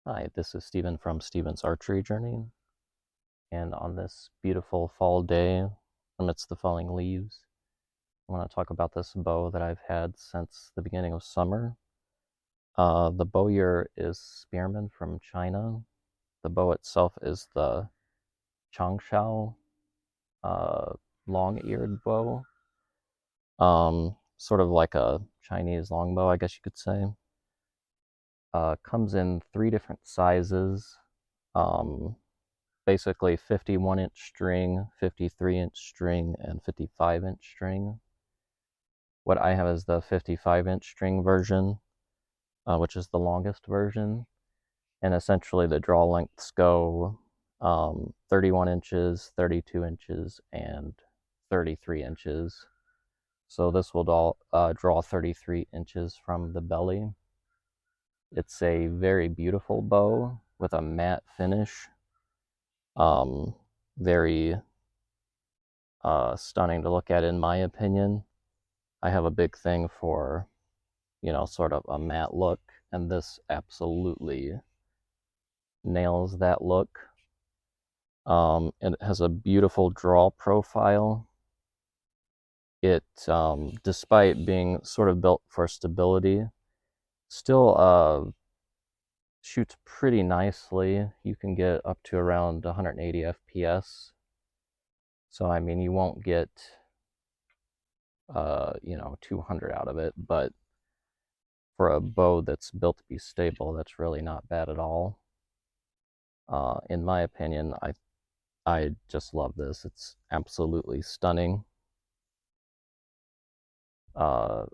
Hi, this is Stephen from Stephen's Archery Journey, and on this beautiful fall day amidst the falling leaves, I want to talk about this bow that I've had since the beginning of summer. The bow year is Spearman from China. The bow itself is the Changshao uh, long-eared bow, sort of like a Chinese longbow, I guess you could say. Comes in 3 different sizes. Um, Basically 51-inch string, 53-inch string, and 55-inch string. What I have is the 55-inch string version, which is the longest version, and essentially the draw lengths go 31 inches, 32 inches, and 33 inches. So this will draw 33 inches from the belly. It's a very beautiful bow with a matte finish. Very stunning to look at, in my opinion. I have a big thing for, sort of a matte look, and this absolutely nails that look. And it has a beautiful draw profile. It, despite being sort of built for stability, still shoots pretty nicely. You can get up to around 180 FPS. So, I mean, you won't get, 200 out of it, but for a bow that's built to be stable, that's really not bad at all. In my opinion, I just love this. It's absolutely stunning. Uh,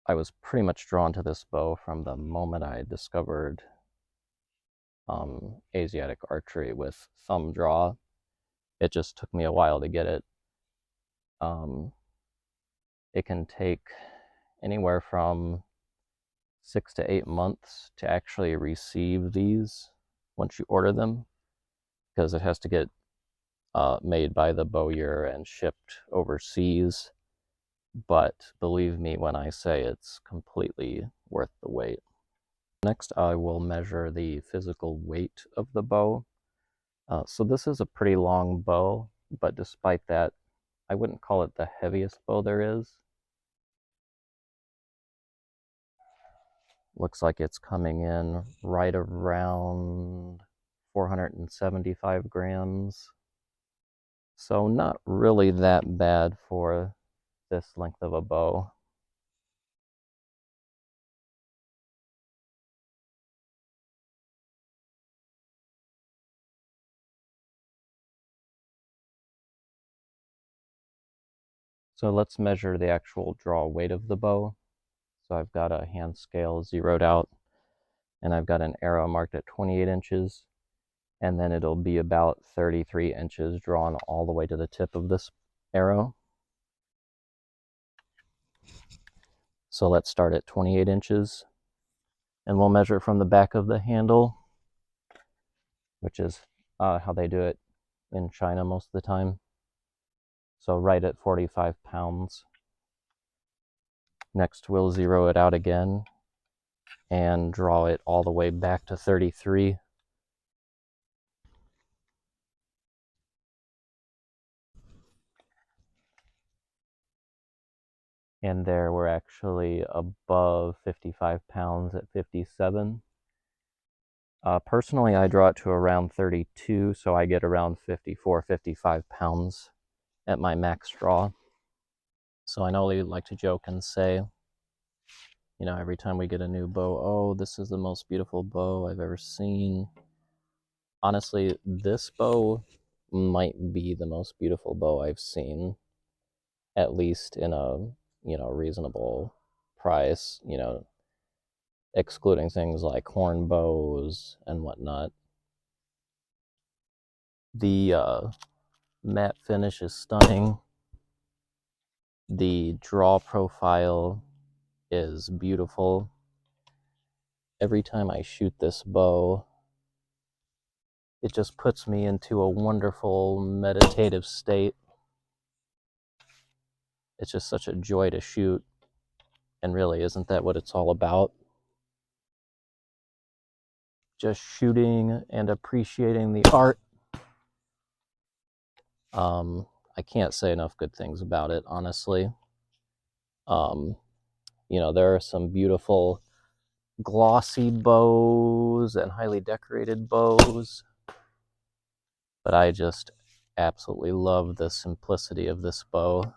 I was pretty much drawn to this bow from the moment I discovered Asiatic archery with thumb draw. It just took me a while to get it. It can take anywhere from 6 to 8 months to actually receive these once you order them, because it has to get made by the bowyer and shipped overseas. But believe me when I say it's completely worth the wait. Next, I will measure the physical weight of the bow. So this is a pretty long bow, but despite that, I wouldn't call it the heaviest bow there is. Looks like it's coming in right around 475 grams. So not really that bad for this length of a bow. So let's measure the actual draw weight of the bow. So I've got a hand scale zeroed out, and I've got an arrow marked at 28 inches, and then it'll be about 33 inches drawn all the way to the tip of this arrow. So let's start at 28 inches, and we'll measure from the back of the handle, which is how they do it in China most of the time. So right at 45 pounds. Next, we'll zero it out again and draw it all the way back to 33. And there we're actually above 55 pounds at 57. Personally, I draw it to around 32, so I get around 54, 55 pounds at my max draw. So I know we like to joke and say, every time we get a new bow, oh, this is the most beautiful bow I've ever seen. Honestly, this bow might be the most beautiful bow I've seen, at least in a, reasonable price, excluding things like horn bows and whatnot. The matte finish is stunning. The draw profile is beautiful. Every time I shoot this bow, it just puts me into a wonderful meditative state. It's just such a joy to shoot, and really, isn't that what it's all about? just shooting and appreciating the art. I can't say enough good things about it, honestly. You know, there are some beautiful glossy bows and highly decorated bows, but I just absolutely love the simplicity of this bow.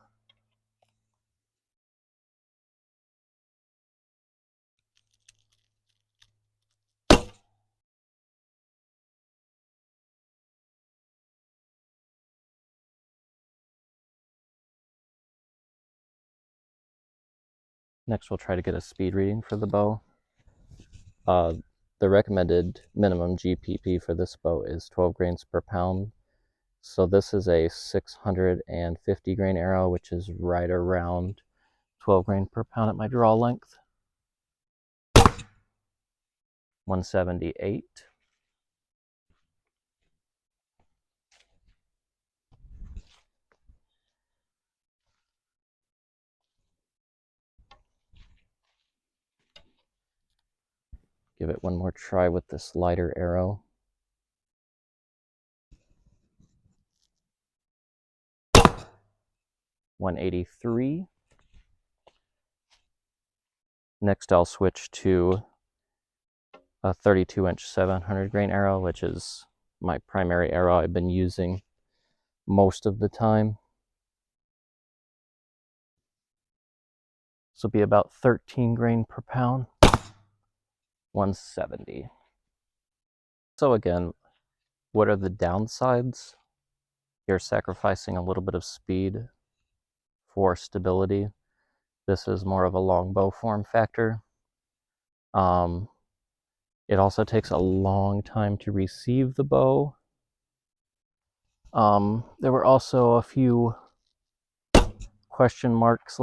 Next, we'll try to get a speed reading for the bow. The recommended minimum GPP for this bow is 12 grains per pound. So this is a 650 grain arrow, which is right around 12 grain per pound at my draw length. 178. Give it one more try with this lighter arrow. 183. Next, I'll switch to a 32-inch 700 grain arrow, which is my primary arrow I've been using most of the time. This will be about 13 grain per pound. 170. So again, what are the downsides? You're sacrificing a little bit of speed for stability. This is more of a longbow form factor. It also takes a long time to receive the bow. There were also a few question marks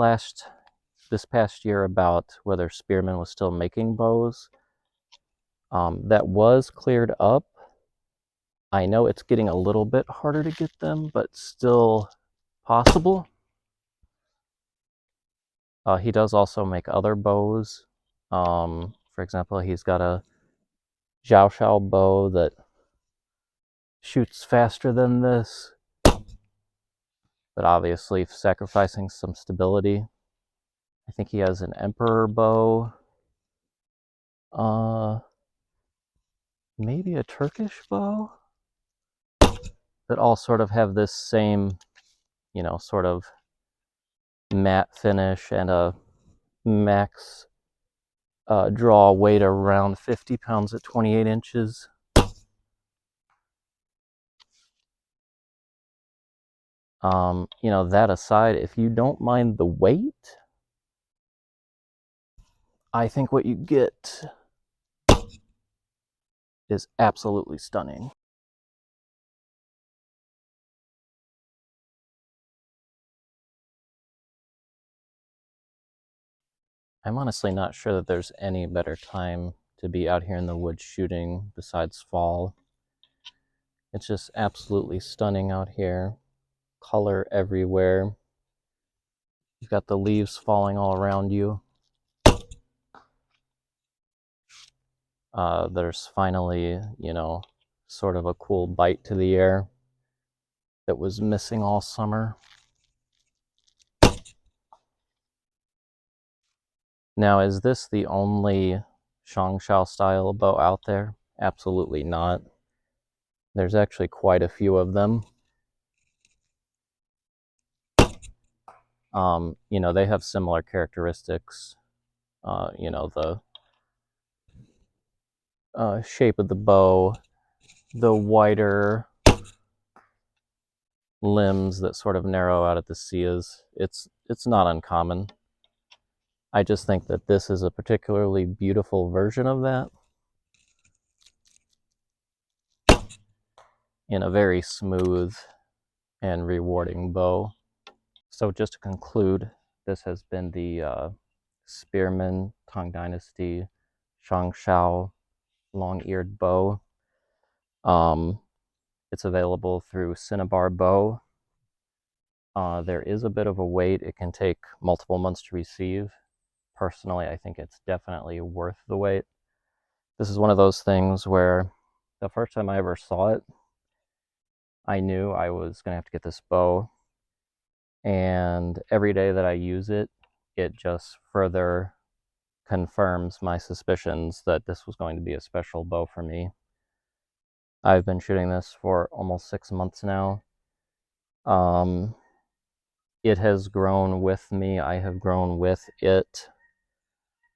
this past year about whether Spearman was still making bows. That was cleared up. I know it's getting a little bit harder to get them, but still possible. He does also make other bows. For example, he's got a Changshao bow that shoots faster than this, but obviously sacrificing some stability. I think he has an Emperor bow. Maybe a Turkish bow, that all sort of have this same, you know, sort of matte finish and a max draw weight around 50 pounds at 28 inches. You know, that aside, if you don't mind the weight, I think what you get is absolutely stunning. I'm honestly not sure that there's any better time to be out here in the woods shooting besides fall. It's just absolutely stunning out here. Color everywhere. You've got the leaves falling all around you. There's finally, you know, sort of a cool bite to the air that was missing all summer. Now, is this the only Changshao style bow out there? Absolutely not. There's actually quite a few of them. You know, they have similar characteristics. You know, the shape of the bow, the wider limbs that sort of narrow out at the seas. It's not uncommon. I just think that this is a particularly beautiful version of that in a very smooth and rewarding bow. So just to conclude, this has been the Spearman Tang Dynasty Changshao long-eared bow. It's available through Cinnabar Bow. There is a bit of a wait. It can take multiple months to receive. Personally, I think it's definitely worth the wait. This is one of those things where the first time I ever saw it, I knew I was going to have to get this bow. And every day that I use it, it just further confirms my suspicions that this was going to be a special bow for me. I've been shooting this for almost 6 months now. It has grown with me. I have grown with it.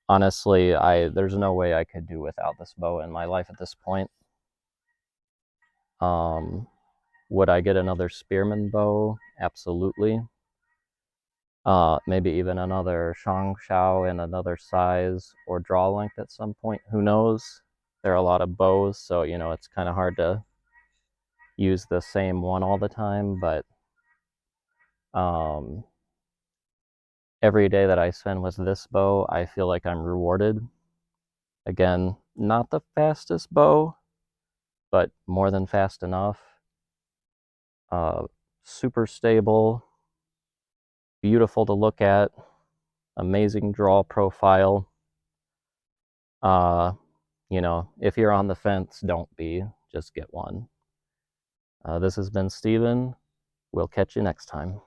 Honestly, there's no way I could do without this bow in my life at this point. Would I get another Spearman bow? Absolutely. Maybe even another Changshao in another size or draw length at some point. Who knows? There are a lot of bows, so it's kind of hard to use the same one all the time. But every day that I spend with this bow, I feel like I'm rewarded. Again, not the fastest bow, but more than fast enough. Super stable, beautiful to look at, amazing draw profile. If you're on the fence, don't be. Just get one. This has been Steven. We'll catch you next time.